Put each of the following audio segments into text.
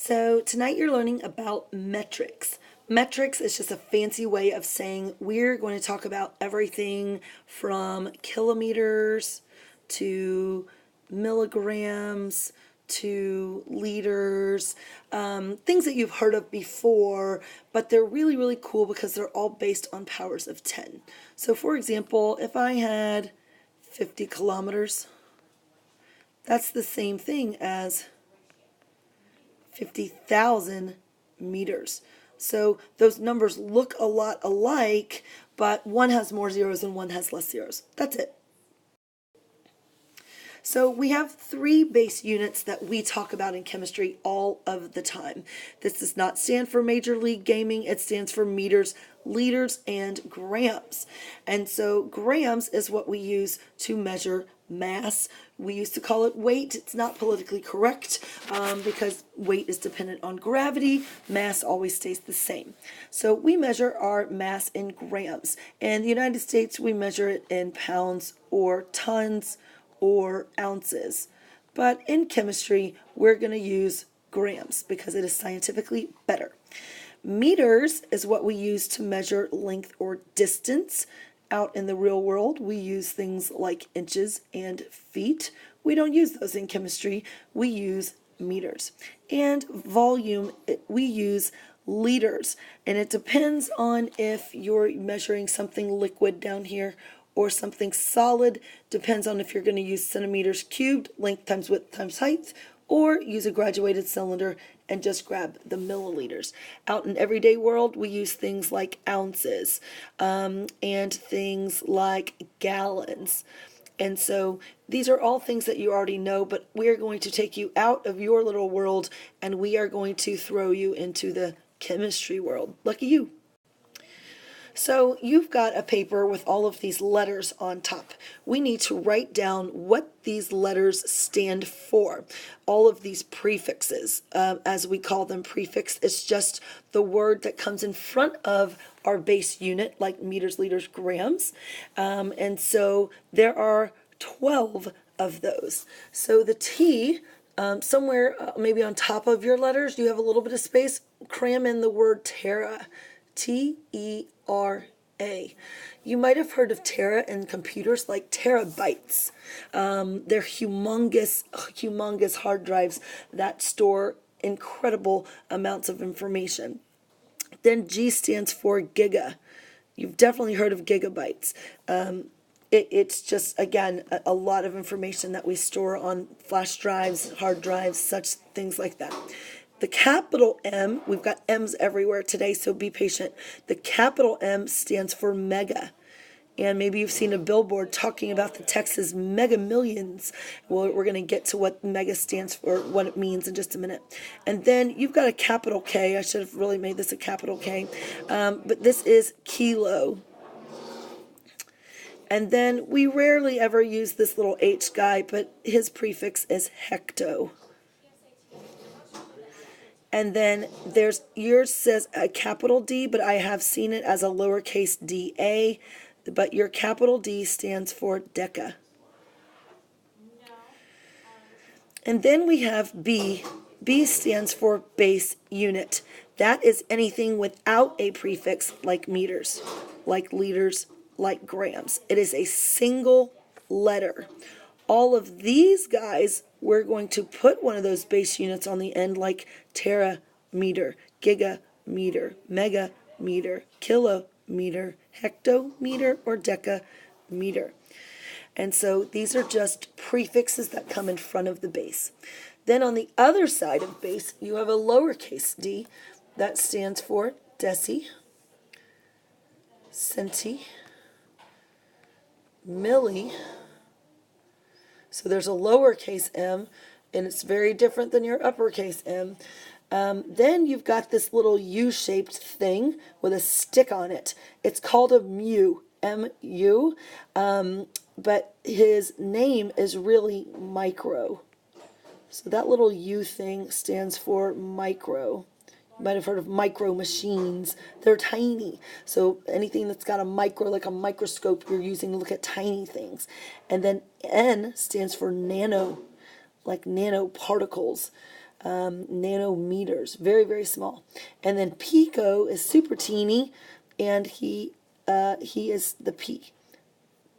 So tonight you're learning about metrics. Metrics is just a fancy way of saying we're going to talk about everything from kilometers to milligrams to liters, things that you've heard of before, but they're really, really cool because they're all based on powers of 10. So for example, if I had 50 kilometers, that's the same thing as 50,000 meters. So those numbers look a lot alike, but one has more zeros and one has less zeros. That's it. So we have three base units that we talk about in chemistry all of the time. This does not stand for Major League Gaming. It stands for meters, liters, and grams. And so grams is what we use to measure mass. We used to call it weight. It's not politically correct because weight is dependent on gravity. Mass always stays the same. So we measure our mass in grams. In the United States, we measure it in pounds or tons or ounces. But in chemistry, we're going to use grams because it is scientifically better. Meters is what we use to measure length or distance. Out in the real world, we use things like inches and feet. We don't use those in chemistry. We use meters. And volume, we use liters. And it depends on if you're measuring something liquid down here or something solid. Depends on if you're going to use centimeters cubed, length times width times height, or use a graduated cylinder and just grab the milliliters. Out in everyday world, we use things like ounces and things like gallons. And so these are all things that you already know, but we are going to take you out of your little world and we are going to throw you into the chemistry world. Lucky you. So you've got a paper with all of these letters on top. We need to write down what these letters stand for. All of these prefixes, as we call them. Prefix is just the word that comes in front of our base unit, like meters, liters, grams. And so there are 12 of those. So the T, somewhere maybe on top of your letters, you have a little bit of space. Cram in the word tera. T-E-R-A. You might have heard of tera in computers, like terabytes. They're humongous hard drives that store incredible amounts of information. Then G stands for giga. You've definitely heard of gigabytes. It's just, again, a lot of information that we store on flash drives, hard drives, such things like that. The capital M, we've got M's everywhere today, so be patient. The capital M stands for mega. And maybe you've seen a billboard talking about the Texas Mega Millions. Well, we're going to get to what mega stands for, what it means in just a minute. And then you've got a capital K. I should have really made this a capital K. But this is kilo. And then we rarely ever use this little H guy, but his prefix is hecto. And then yours says a capital D, but I have seen it as a lowercase d-a. But your capital D stands for deca. And then we have B. B stands for base unit. That is anything without a prefix, like meters, like liters, like grams. It is a single letter. All of these guys, we're going to put one of those base units on the end, like terameter, gigameter, megameter, kilometer, hectometer, or decameter. And so these are just prefixes that come in front of the base. Then on the other side of base, you have a lowercase d that stands for deci, centi, milli. So there's a lowercase m, and it's very different than your uppercase M. Then you've got this little U-shaped thing with a stick on it. It's called a mu, M-U, but his name is really micro. So that little U thing stands for micro. You might have heard of micro machines. They're tiny. So anything that's got a micro, like a microscope, you're using to look at tiny things. And then N stands for nano, like nanoparticles. nanometers, very, very small. And then pico is super teeny, and he is the P,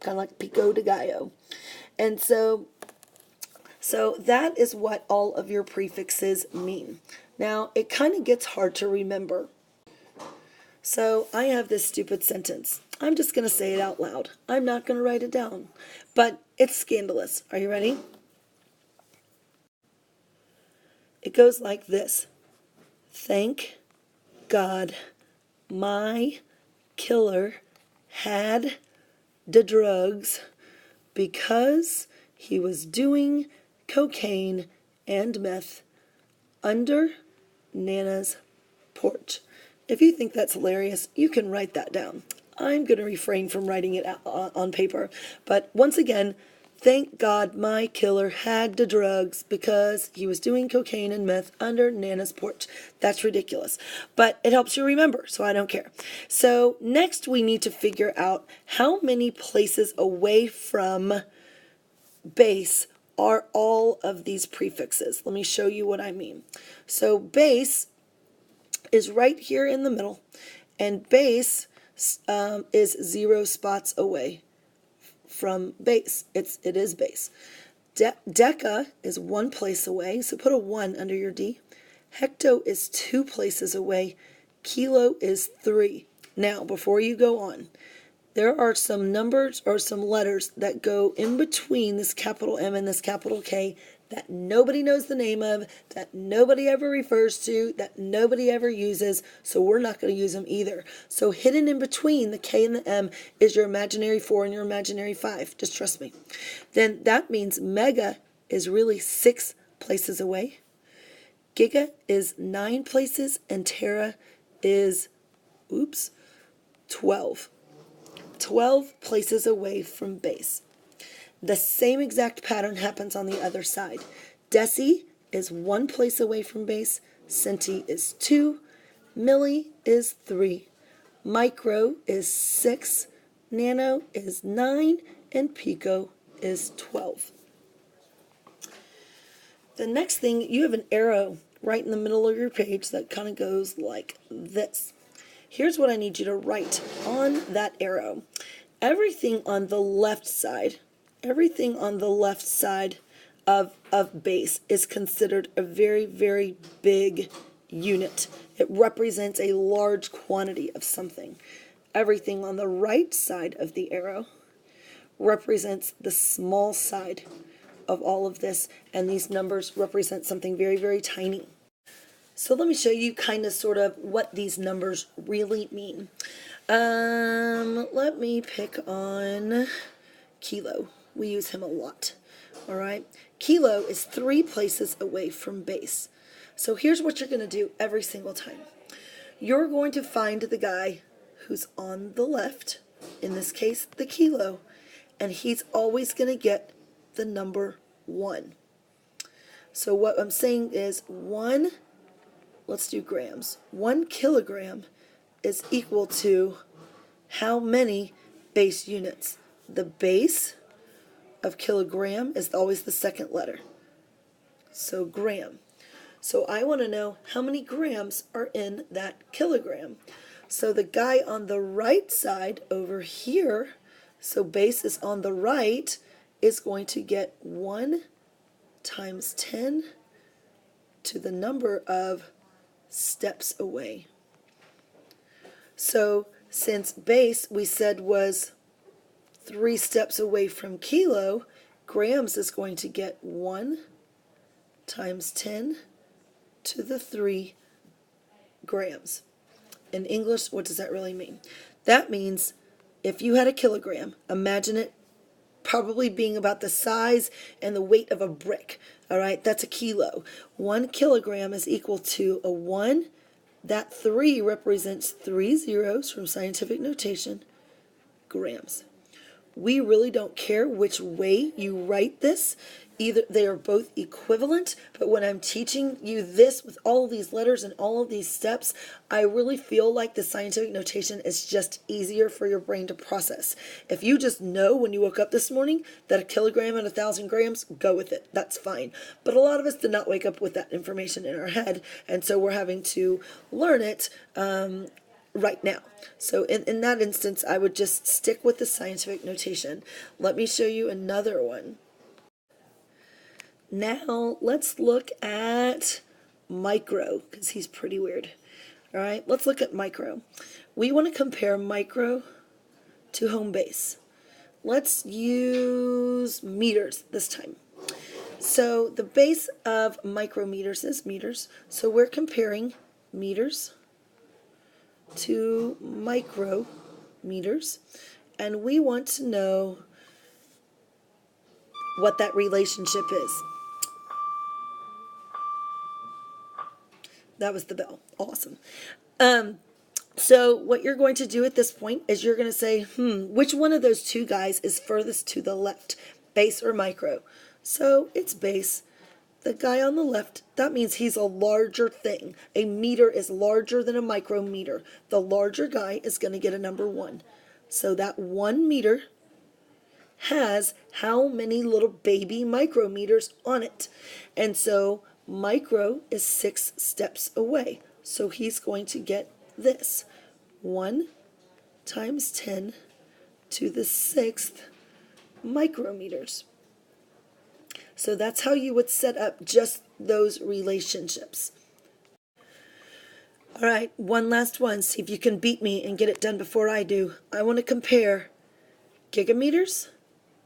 kind of like pico de gallo. And so that is what all of your prefixes mean. Now, it kind of gets hard to remember. So I have this stupid sentence. I'm just going to say it out loud. I'm not going to write it down. But it's scandalous. Are you ready? It goes like this. Thank God my killer had the drugs because he was doing cocaine and meth under Nana's porch. If you think that's hilarious, you can write that down. I'm going to refrain from writing it out on paper. But once again, thank God my killer had the drugs because he was doing cocaine and meth under Nana's porch. That's ridiculous. But it helps you remember, so I don't care. So next we need to figure out how many places away from base are all of these prefixes. Let me show you what I mean. So base is right here in the middle, and base is 0 spots away from base. It is base. Deca is 1 place away, so put a 1 under your D. Hecto is 2 places away. Kilo is 3. Now, before you go on, there are some numbers or some letters that go in between this capital M and this capital K that nobody knows the name of, that nobody ever refers to, that nobody ever uses, so we're not going to use them either. So hidden in between the K and the M is your imaginary 4 and your imaginary 5. Just trust me. Then that means mega is really 6 places away. Giga is 9 places, and tera is, 12. 12 places away from base. The same exact pattern happens on the other side. Deci is 1 place away from base. Centi is 2. Milli is 3. Micro is 6. Nano is 9. And pico is 12. The next thing, you have an arrow right in the middle of your page that kind of goes like this. Here's what I need you to write on that arrow. Everything on the left side of base is considered a very, very big unit. It represents a large quantity of something. Everything on the right side of the arrow represents the small side of all of this, and these numbers represent something very, very tiny. So let me show you kind of sort of what these numbers really mean. Let me pick on Kilo. We use him a lot. All right. Kilo is 3 places away from base. So here's what you're going to do every single time. You're going to find the guy who's on the left, in this case, the kilo, and he's always going to get the number 1. So what I'm saying is 1, let's do grams. 1 kilogram is equal to how many base units? The base of kilogram is always the second letter. So gram. So I want to know how many grams are in that kilogram. So the guy on the right side over here, so base is on the right, is going to get 1 times 10 to the number of steps away. So since base we said was 3 steps away from kilo, grams is going to get 1 times 10 to the 3 grams. In English, what does that really mean? That means if you had a kilogram, imagine it probably being about the size and the weight of a brick. All right, that's a kilo. 1 kilogram is equal to a 1. That 3 represents 3 zeros from scientific notation, grams. We really don't care which way you write this. either they are both equivalent, but when I'm teaching you this with all of these letters and all of these steps, I really feel like the scientific notation is just easier for your brain to process. If you just know when you woke up this morning that a kilogram and 1,000 grams, go with it. That's fine. But a lot of us did not wake up with that information in our head, and so we're having to learn it right now. So in that instance, I would just stick with the scientific notation. Let me show you another one. Now, let's look at micro, because he's pretty weird. All right, let's look at micro. We want to compare micro to home base. Let's use meters this time. So the base of micrometers is meters. So we're comparing meters to micrometers, and we want to know what that relationship is. That was the bell. Awesome. So what you're going to do at this point is you're going to say, which one of those two guys is furthest to the left, base or micro? So it's base. The guy on the left, that means he's a larger thing. A meter is larger than a micrometer. The larger guy is going to get a number 1. So that 1 meter has how many little baby micrometers on it? And so micro is 6 steps away. So he's going to get this. 1 times 10 to the 6th micrometers. So that's how you would set up just those relationships. All right, one last one. See if you can beat me and get it done before I do. I want to compare gigameters.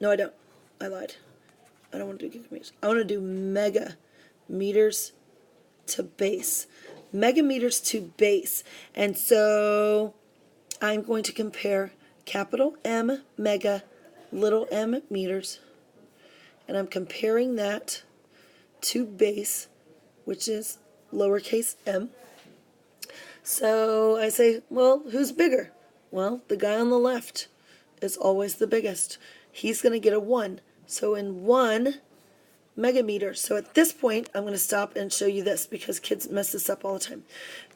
No, I don't. I lied. I don't want to do gigameters. I want to do megameters to base. Megameters to base. And so I'm going to compare capital M mega, little m meters. And I'm comparing that to base, which is lowercase m. So I say, well, who's bigger? Well, the guy on the left is always the biggest. He's going to get a 1. So in 1 megameter. So at this point, I'm going to stop and show you this because kids mess this up all the time.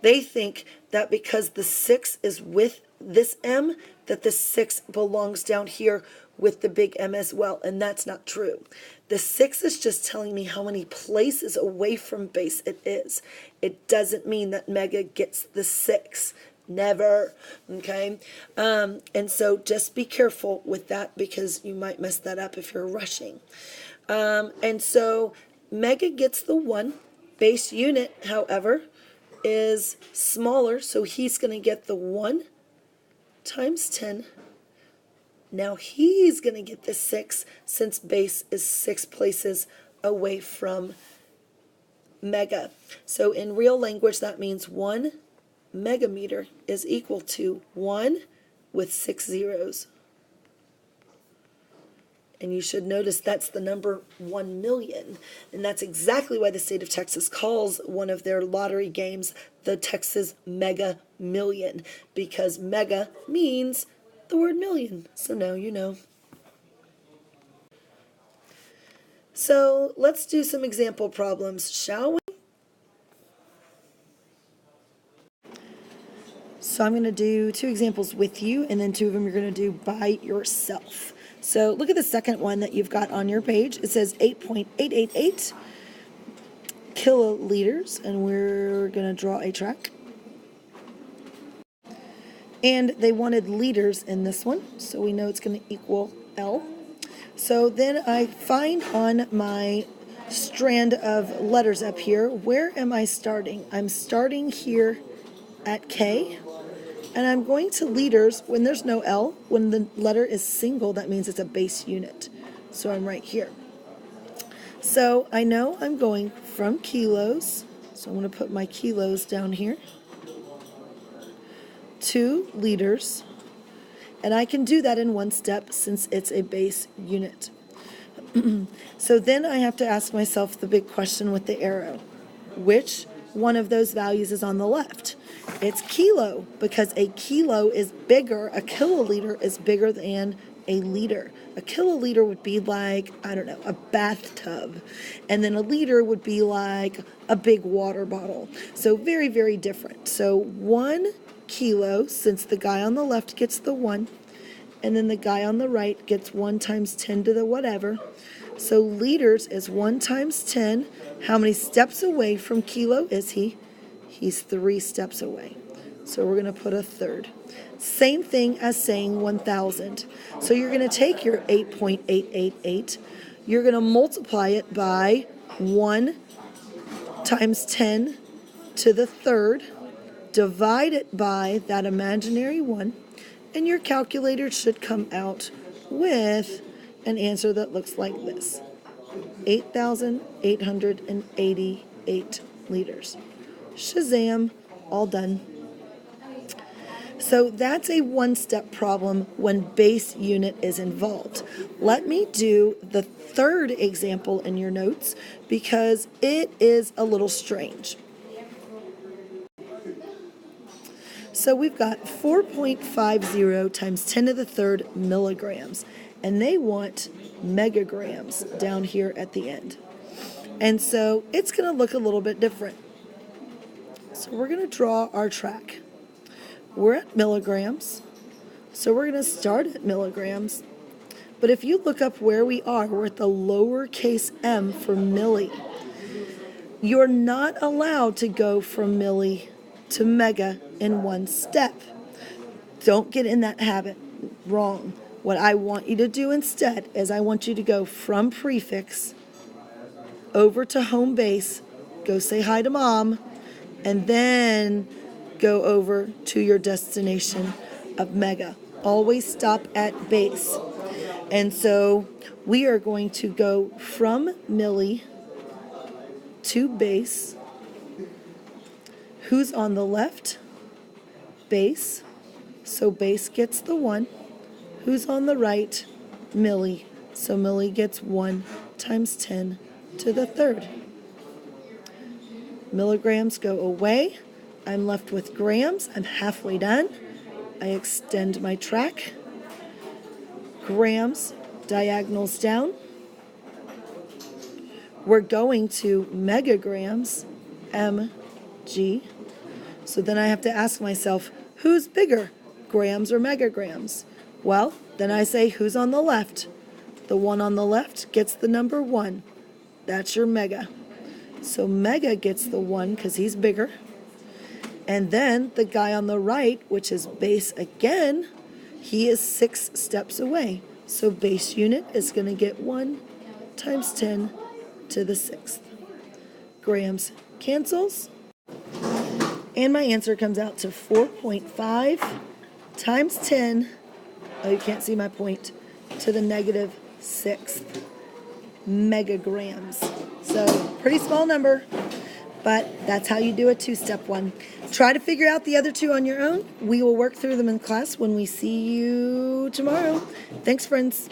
They think that because the 6 is with this m, that the 6 belongs down here with the big M as well, and that's not true. The 6 is just telling me how many places away from base it is. It doesn't mean that mega gets the 6. Never. Okay? And so just be careful with that because you might mess that up if you're rushing. And so mega gets the 1. Base unit, however, is smaller, so he's going to get the 1 times 10. Now he's going to get the 6 since base is 6 places away from mega. So in real language, that means 1 megameter is equal to 1 with 6 zeros. And you should notice that's the number 1 million. And that's exactly why the state of Texas calls one of their lottery games the Texas Mega Million, because mega means the word million. So now you know. So let's do some example problems, shall we? So I'm going to do 2 examples with you, and then 2 of them you're going to do by yourself. So look at the second one that you've got on your page. It says 8.888 kiloliters, and we're going to draw a track. And they wanted liters in this one, so we know it's going to equal L. So then I find on my strand of letters up here, where am I starting? I'm starting here at K, and I'm going to liters when there's no L. When the letter is single, that means it's a base unit. So I'm right here. So I know I'm going from kilos, so I'm going to put my kilos down here, to liters, and I can do that in 1 step since it's a base unit. So then I have to ask myself the big question with the arrow. Which one of those values is on the left? It's kilo, because a kilo is bigger, a kiloliter is bigger than a liter. A kiloliter would be like, I don't know, a bathtub. And then a liter would be like a big water bottle. So very, very different. So 1 kilo, since the guy on the left gets the 1, and then the guy on the right gets 1 times 10 to the whatever. So liters is 1 times 10. How many steps away from kilo is he? He's 3 steps away. So we're going to put a third. Same thing as saying 1,000. So you're going to take your 8.888. You're going to multiply it by 1 times 10 to the third. Divide it by that imaginary 1. And your calculator should come out with an answer that looks like this. 8,888 liters. Shazam, all done. So that's a one-step problem when base unit is involved. Let me do the third example in your notes because it is a little strange. So we've got 4.50 times 10 to the third milligrams, and they want megagrams down here at the end. And so it's going to look a little bit different. So we're going to draw our track. We're at milligrams, so we're going to start at milligrams. But if you look up where we are, we're at the lowercase m for milli. You're not allowed to go from milli to mega in one step. Don't get in that habit. Wrong. What I want you to do instead is I want you to go from prefix over to home base, go say hi to mom, and then go over to your destination of mega. Always stop at base. And so we are going to go from milli to base. Who's on the left? Base. So base gets the 1. Who's on the right? Milli. So milli gets 1 times 10 to the third. Milligrams go away. I'm left with grams. I'm halfway done. I extend my track. Grams, diagonals down. We're going to megagrams, mg. So then I have to ask myself, who's bigger, grams or megagrams? Well, then I say, who's on the left? The one on the left gets the number 1. That's your mega. So mega gets the 1 because he's bigger. And then the guy on the right, which is base again, he is 6 steps away. So base unit is going to get 1 times 10 to the 6th. Grams cancels. And my answer comes out to 4.5 times 10. Oh, you can't see my point. To the negative 6th megagrams. So pretty small number. But that's how you do a 2-step one. Try to figure out the other 2 on your own. We will work through them in class when we see you tomorrow. Thanks, friends.